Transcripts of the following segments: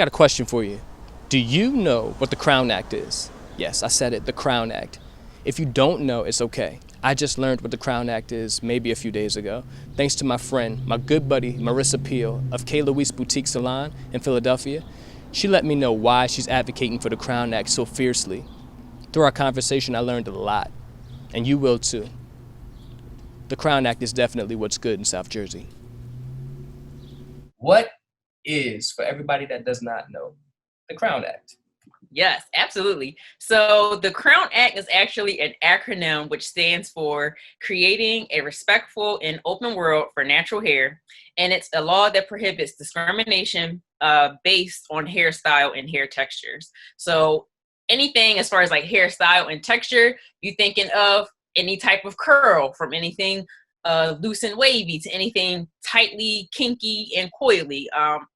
got a question for you. Do you know what the Crown Act is? Yes, I said it, the Crown Act. If you don't know, it's okay. I just learned what the Crown Act is maybe a few days ago, thanks to my friend, my good buddy, Marisa Peal of K, Louise Boutique Salon in Philadelphia. She let me know why she's advocating for the Crown Act so fiercely. Through our conversation, I learned a lot, and you will too. The Crown Act is definitely what's good in South Jersey. What is, for everybody that does not know, the Crown Act? Yes, absolutely. So the Crown Act is actually an acronym which stands for Creating a Respectful and Open World for Natural Hair. And it's a law that prohibits discrimination based on hairstyle and hair textures. So anything as far as like hairstyle and texture, you're thinking of any type of curl, from anything loose and wavy to anything tightly kinky and coily.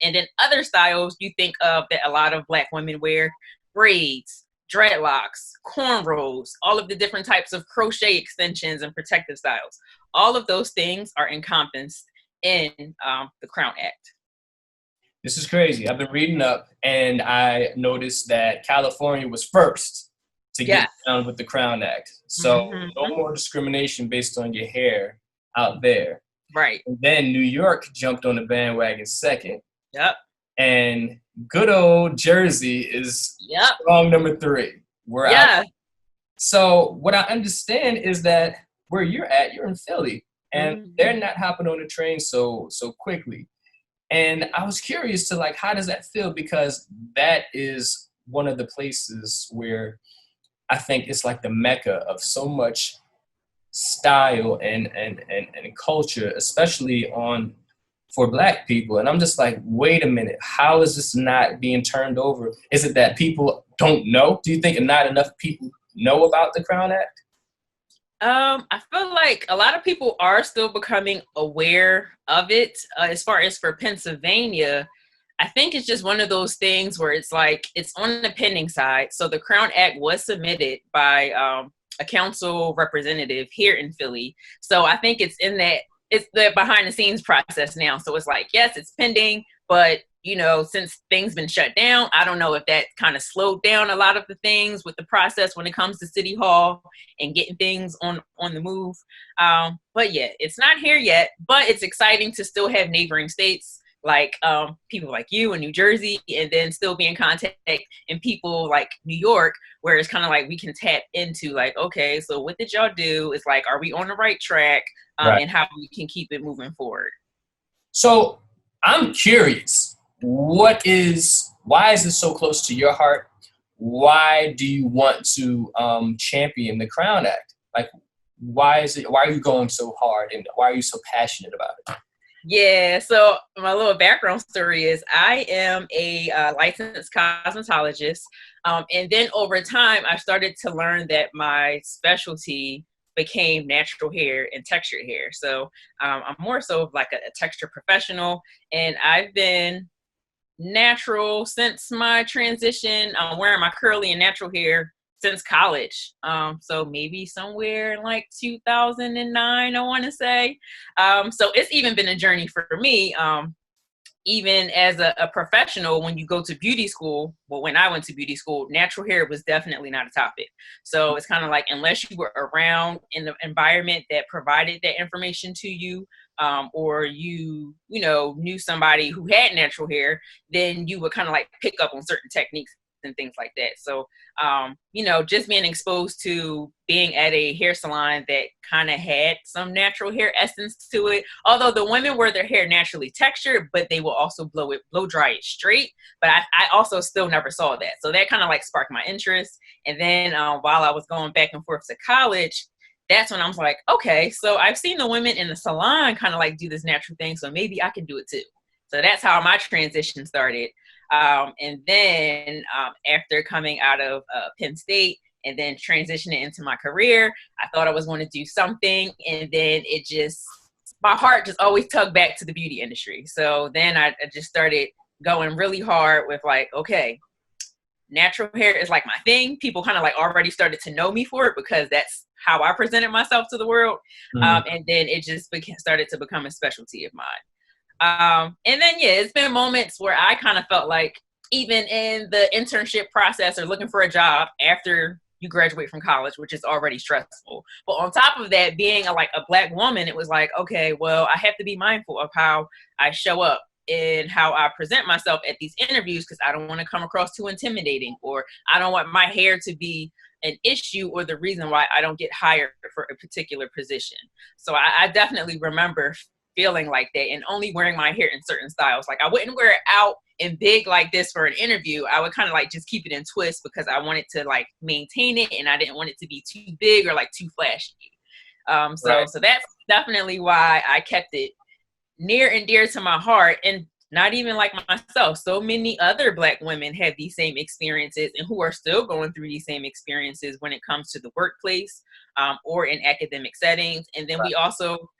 And then other styles you think of that a lot of Black women wear: braids, dreadlocks, cornrows, all of the different types of crochet extensions and protective styles. All of those things are encompassed in the Crown Act. This is crazy. I've been reading up and I noticed that California was first to get down with the Crown Act. So no more discrimination based on your hair out there. Right. And then New York jumped on the bandwagon second. Yep. And good old Jersey is strong number 3. We're out. So what I understand is that where you're at, you're in Philly, and they're not hopping on the train so quickly. And I was curious to, like, how does that feel? Because that is one of the places where I think it's like the mecca of so much style and culture, especially for Black people. And I'm just like, wait a minute, how is this not being turned over? Is it that people don't know? Do you think not enough people know about the Crown Act? I feel like a lot of people are still becoming aware of it. As far as for Pennsylvania, I think it's just one of those things where it's like, it's on the pending side. So the Crown Act was submitted by a council representative here in Philly. So I think it's the behind the scenes process now. So it's like, yes, it's pending, but since things been shut down, I don't know if that kind of slowed down a lot of the things with the process when it comes to City Hall and getting things on the move. But yeah, it's not here yet, but it's exciting to still have neighboring states like people like you in New Jersey, and then still be in contact in people like New York, where it's kind of like we can tap into like, okay, so what did y'all do? It's like, are we on the right track? And how we can keep it moving forward. So I'm curious, why is this so close to your heart? Why do you want to champion the Crown Act? Like, why are you going so hard, and why are you so passionate about it? Yeah, so my little background story is I am a licensed cosmetologist. And then over time, I started to learn that my specialty became natural hair and textured hair. So I'm more so of like a texture professional, and I've been natural since my transition. I'm wearing my curly and natural hair since college. So maybe somewhere in like 2009, I want to say. So it's even been a journey for me. Even as a professional, when you go to beauty school, well, when I went to beauty school, natural hair was definitely not a topic. So it's kind of like, unless you were around in the environment that provided that information to you, or you knew somebody who had natural hair, then you would kind of like pick up on certain techniques and things like that. So, just being exposed to being at a hair salon that kind of had some natural hair essence to it. Although the women wear their hair naturally textured, but they will also blow dry it straight. But I also still never saw that. So that kind of like sparked my interest. And then while I was going back and forth to college, that's when I was like, okay, so I've seen the women in the salon kind of like do this natural thing, so maybe I can do it too. So that's how my transition started. And then after coming out of Penn State and then transitioning into my career, I thought I was going to do something. And then my heart just always tugged back to the beauty industry. So then I just started going really hard with like, okay, natural hair is like my thing. People kind of like already started to know me for it because that's how I presented myself to the world. And then it just started to become a specialty of mine. And then, yeah, it's been moments where I kind of felt like, even in the internship process or looking for a job after you graduate from college, which is already stressful. But on top of that, being a Black woman, it was like, okay, well, I have to be mindful of how I show up and how I present myself at these interviews, because I don't want to come across too intimidating, or I don't want my hair to be an issue or the reason why I don't get hired for a particular position. So I definitely remember feeling like that, and only wearing my hair in certain styles. Like I wouldn't wear it out and big like this for an interview. I would kind of just keep it in twists because I wanted to maintain it, and I didn't want it to be too big or too flashy. So that's definitely why I kept it near and dear to my heart. And not even like myself, so many other Black women have these same experiences and who are still going through these same experiences when it comes to the workplace or in academic settings. And then we also,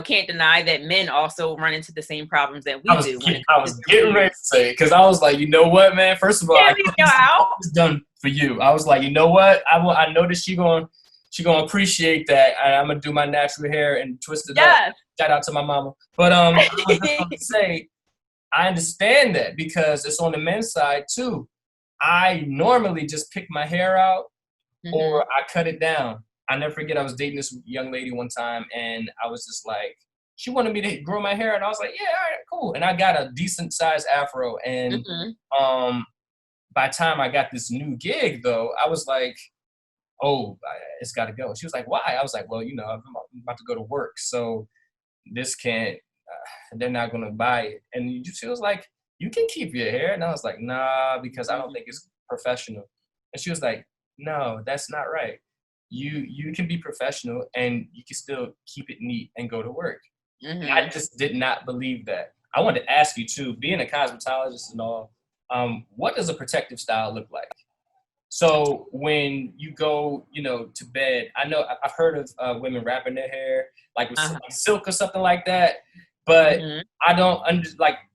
can't deny that men also run into the same problems that we do. I was getting ready to say, because I was like, you know what, man? First of all, I was done for you. I was like, you know what? I know that she gonna appreciate that. I'm gonna do my natural hair and twist it up. Shout out to my mama. But I was just gonna say, I understand that because it's on the men's side too. I normally just pick my hair out or I cut it down. I never forget, I was dating this young lady one time, and I was just like, she wanted me to grow my hair, and I was like, yeah, all right, cool. And I got a decent sized afro, and by the time I got this new gig, though, I was like, oh, it's got to go. She was like, why? I was like, well, I'm about to go to work, so this can't, they're not going to buy it. And she was like, you can keep your hair. And I was like, nah, because I don't think it's professional. And she was like, no, that's not right. You can be professional and you can still keep it neat and go to work. I just did not believe that. I wanted to ask you too, being a cosmetologist and all, what does a protective style look like? So when you go, to bed, I know I've heard of women wrapping their hair like with silk or something like that, but I don't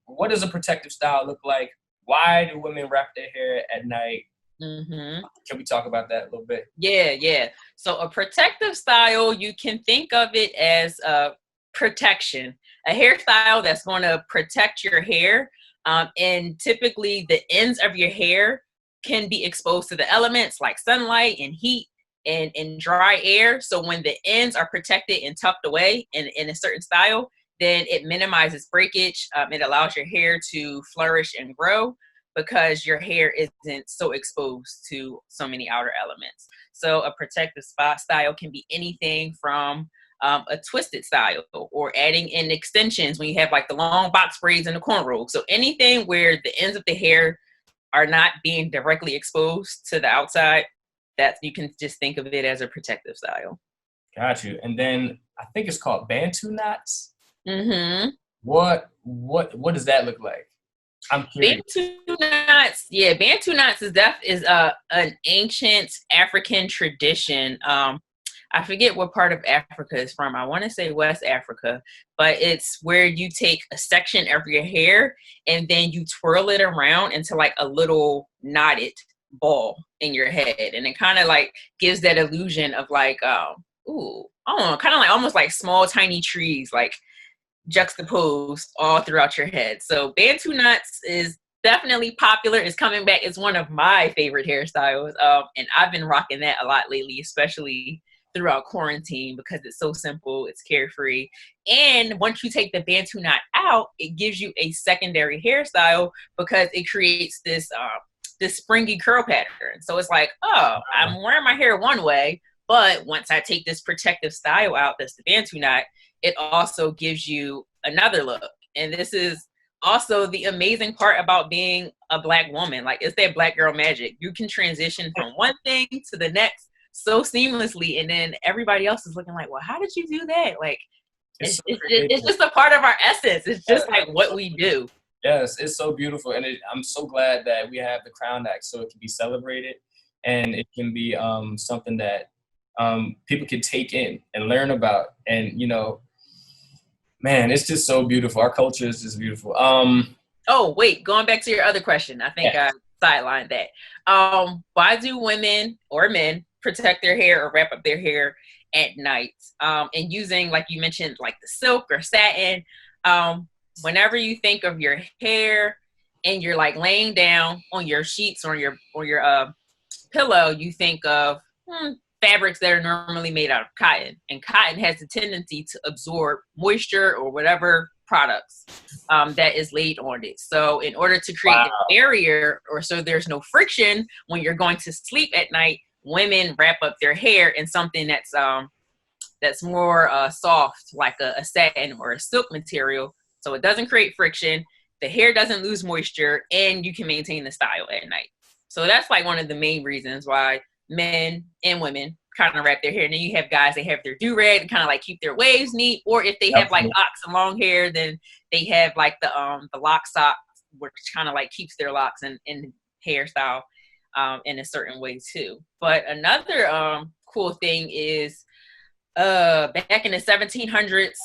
what does a protective style look like? Why do women wrap their hair at night? Can we talk about that a little bit? Yeah. So a protective style, you can think of it as a protection, a hairstyle that's going to protect your hair. And typically the ends of your hair can be exposed to the elements like sunlight and heat and dry air. So when the ends are protected and tucked away in a certain style, then it minimizes breakage. It allows your hair to flourish and grow because your hair isn't so exposed to so many outer elements. So a protective style can be anything from a twisted style or adding in extensions when you have the long box braids and the cornrows. So anything where the ends of the hair are not being directly exposed to the outside, that you can just think of it as a protective style. Got you. And then I think it's called bantu knots. What does that look like? I'm curious. Bantu knots is an ancient African tradition. I forget what part of Africa it's from. I want to say West Africa, but it's where you take a section of your hair and then you twirl it around into a little knotted ball in your head, and it kind of gives that illusion of almost like small tiny trees juxtaposed all throughout your head. So bantu knots is definitely popular. It's coming back. It's one of my favorite hairstyles. And I've been rocking that a lot lately, especially throughout quarantine, because it's so simple, it's carefree. And once you take the bantu knot out, it gives you a secondary hairstyle because it creates this springy curl pattern. So it's I'm wearing my hair one way, but once I take this protective style out, that's the bantu knot, it also gives you another look. And this is also the amazing part about being a Black woman. It's that Black girl magic. You can transition from one thing to the next so seamlessly, and then everybody else is looking well, how did you do that? It's just a part of our essence. It's just what we do. Yes, it's so beautiful, and I'm so glad that we have the Crown Act so it can be celebrated, and it can be something that people can take in and learn about. And man, it's just so beautiful. Our culture is just beautiful. Oh wait, going back to your other question, I think I sidelined that. Why do women or men protect their hair or wrap up their hair at night? And using, like you mentioned, the silk or satin. Whenever you think of your hair, and you're like laying down on your sheets or your pillow, you think of fabrics that are normally made out of cotton, and cotton has a tendency to absorb moisture or whatever products that is laid on it. So in order to create the barrier, or so there's no friction when you're going to sleep at night, women wrap up their hair in something that's more soft, like a satin or a silk material, so it doesn't create friction, the hair doesn't lose moisture, and you can maintain the style at night. So that's like one of the main reasons why men and women kind of wrap their hair. And then you have guys, they have their do-rag and kind of like keep their waves neat, or if they have like locks and long hair, then they have like the lock sock, which kind of like keeps their locks in hairstyle in a certain way too. But another cool thing is back in the 1700s,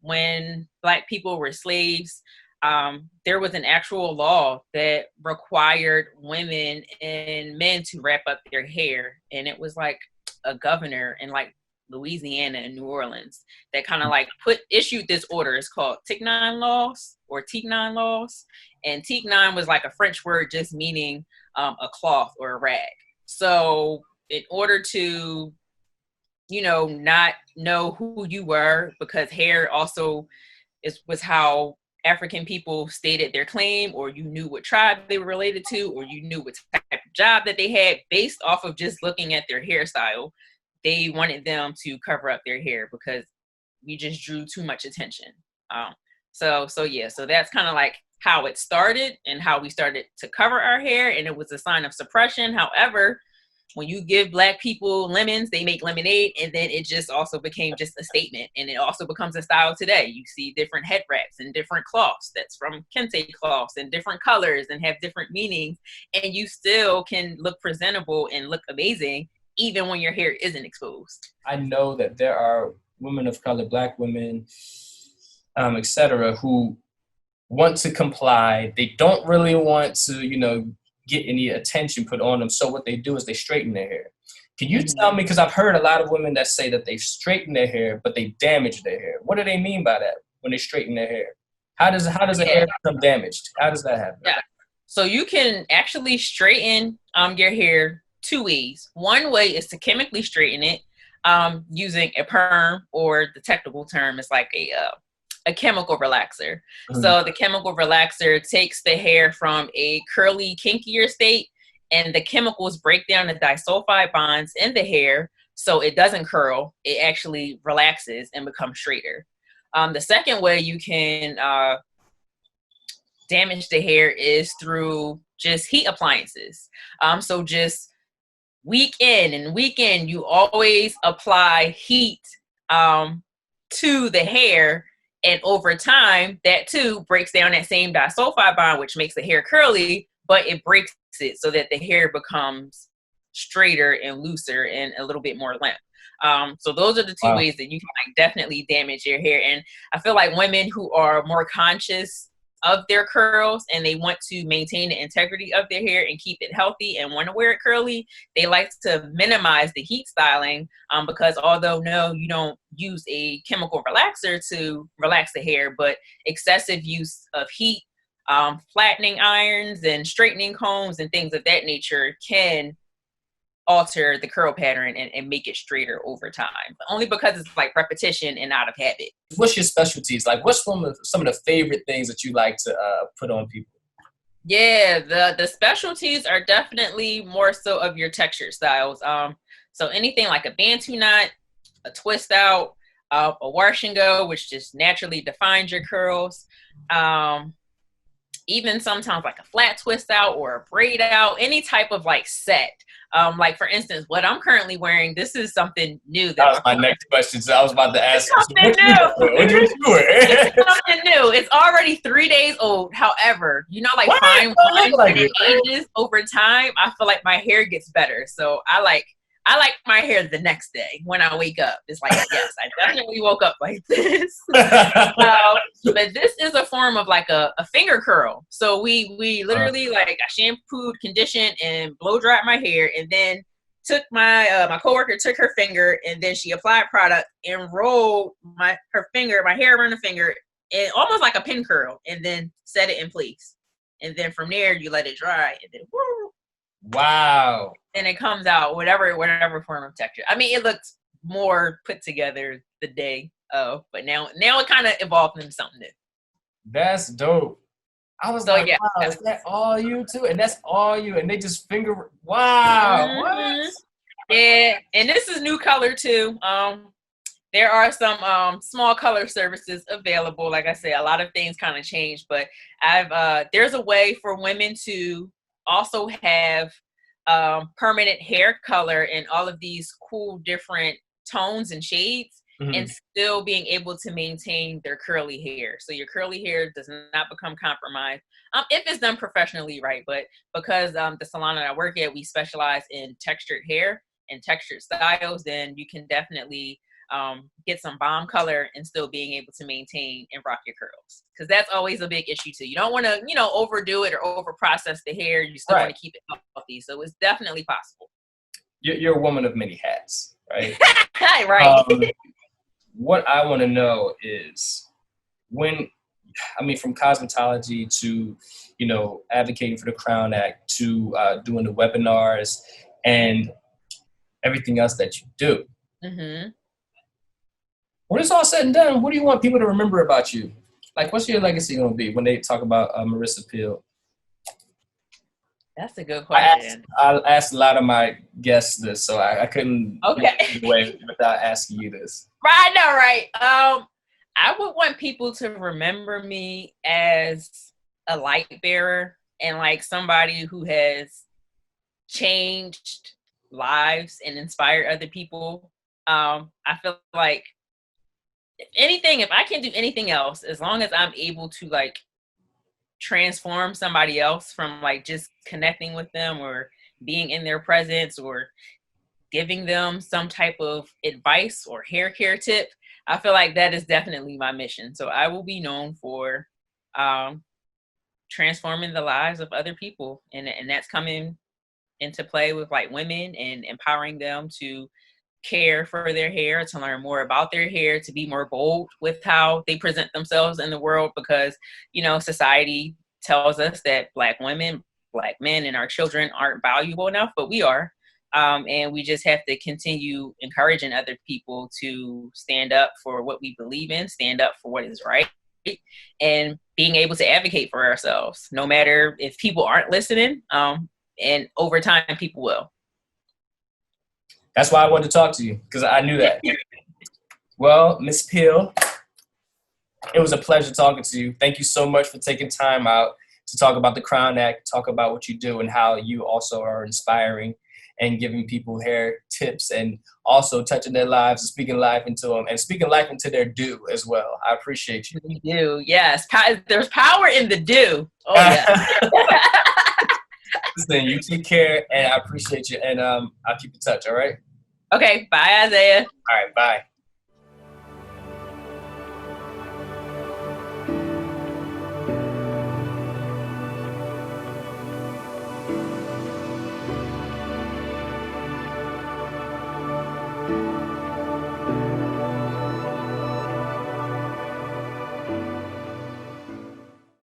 when Black people were slaves, there was an actual law that required women and men to wrap up their hair. And it was like a governor in like Louisiana and New Orleans that kind of like issued this order. It's called Tignon laws or Tignon laws. And Tignon was like a French word just meaning a cloth or a rag. So in order to, not know who you were, because hair also was how African people stated their claim, or you knew what tribe they were related to, or you knew what type of job that they had based off of just looking at their hairstyle. They wanted them to cover up their hair because we just drew too much attention. So that's kind of like how it started and how we started to cover our hair, and it was a sign of suppression. However, when you give Black people lemons, they make lemonade, and then it just also became just a statement, and it also becomes a style today. You see different head wraps and different cloths that's from kente cloths and different colors and have different meanings, and you still can look presentable and look amazing even when your hair isn't exposed. I know that there are women of color, Black women, etc., who want to comply. They don't really want to, get any attention put on them. So what they do is they straighten their hair. Can you tell me, because I've heard a lot of women that say that they straighten their hair, but they damage their hair. What do they mean by that when they straighten their hair? How does the hair become damaged? How does that happen? Yeah. So you can actually straighten your hair two ways. One way is to chemically straighten it using a perm, or the technical term is like a chemical relaxer. Mm-hmm. So the chemical relaxer takes the hair from a curly, kinkier state, and the chemicals break down the disulfide bonds in the hair so it doesn't curl. It actually relaxes and becomes straighter. The second way you can damage the hair is through just heat appliances. So just week in and week in, you always apply heat to the hair. And over time, that too breaks down that same disulfide bond, which makes the hair curly, but it breaks it so that the hair becomes straighter and looser and a little bit more limp. So those are the two ways that you can like definitely damage your hair. And I feel like women who are more conscious of their curls and they want to maintain the integrity of their hair and keep it healthy and want to wear it curly, they like to minimize the heat styling because although no, you don't use a chemical relaxer to relax the hair, but excessive use of heat, flattening irons and straightening combs and things of that nature can alter the curl pattern and make it straighter over time, but only because it's like repetition and out of habit. What's your specialties? Like, what's some of the favorite things that you like to put on people? Yeah, the specialties are definitely more so of your texture styles. So anything like a bantu knot, a twist out, a wash and go, which just naturally defines your curls. Even sometimes like a flat twist out or a braid out, any type of like set. Like for instance, what I'm currently wearing, this is something new. That was my next question. So I was about to ask you. Something new. It's already 3 days old. However, like what? Fine wine like it ages over time. I feel like my hair gets better. So I like my hair the next day when I wake up. It's like, yes, I definitely woke up like this. But this is a form of like a finger curl. So we literally like I shampooed, conditioned, and blow dried my hair, and then took my coworker took her finger, and then she applied product and rolled my hair around the finger, and almost like a pin curl, and then set it in place. and then from there you let it dry, and then woo, wow, and it comes out whatever form of texture. I mean, it looks more put together the day of, but now it kind of evolved into something new. That's dope. I was like, wow, is that all you too? And that's all you, and they just finger. Wow, what? Yeah, and this is new color too. There are some small color services available. Like I said, a lot of things kind of changed, but there's a way for women to also have permanent hair color in all of these cool different tones and shades, and still being able to maintain their curly hair. So your curly hair does not become compromised if it's done professionally, right? But because the salon that I work at, we specialize in textured hair and textured styles, then you can definitely get some bomb color and still being able to maintain and rock your curls, because that's always a big issue too. You don't want to overdo it or over process the hair. You still want to keep it healthy, so it's definitely possible. You're a woman of many hats, right? Right. What I want to know is from cosmetology to advocating for the Crown Act to doing the webinars and everything else that you do. When it's all said and done, what do you want people to remember about you? Like, what's your legacy going to be when they talk about Marisa Peal? That's a good question. I asked a lot of my guests this, so I couldn't get away without asking you this. Right, no, right. I would want people to remember me as a light bearer and like somebody who has changed lives and inspired other people. I feel like if I can do anything else, as long as I'm able to like transform somebody else from like just connecting with them or being in their presence or giving them some type of advice or hair care tip, I feel like that is definitely my mission. So I will be known for transforming the lives of other people, and that's coming into play with like women and empowering them to care for their hair, to learn more about their hair, to be more bold with how they present themselves in the world, because society tells us that Black women, Black men, and our children aren't valuable enough, but we are. And we just have to continue encouraging other people to stand up for what we believe in, stand up for what is right, and being able to advocate for ourselves, no matter if people aren't listening. And over time, people will. That's why I wanted to talk to you, because I knew that. Well, Ms. Peal, it was a pleasure talking to you. Thank you so much for taking time out to talk about the Crown Act, talk about what you do and how you also are inspiring and giving people hair tips and also touching their lives and speaking life into them and speaking life into their do as well. I appreciate you. You do, yes. There's power in the do. Oh, yeah. Listen, you take care, and I appreciate you, and I'll keep in touch, all right? Okay, bye, Isaiah. All right, bye.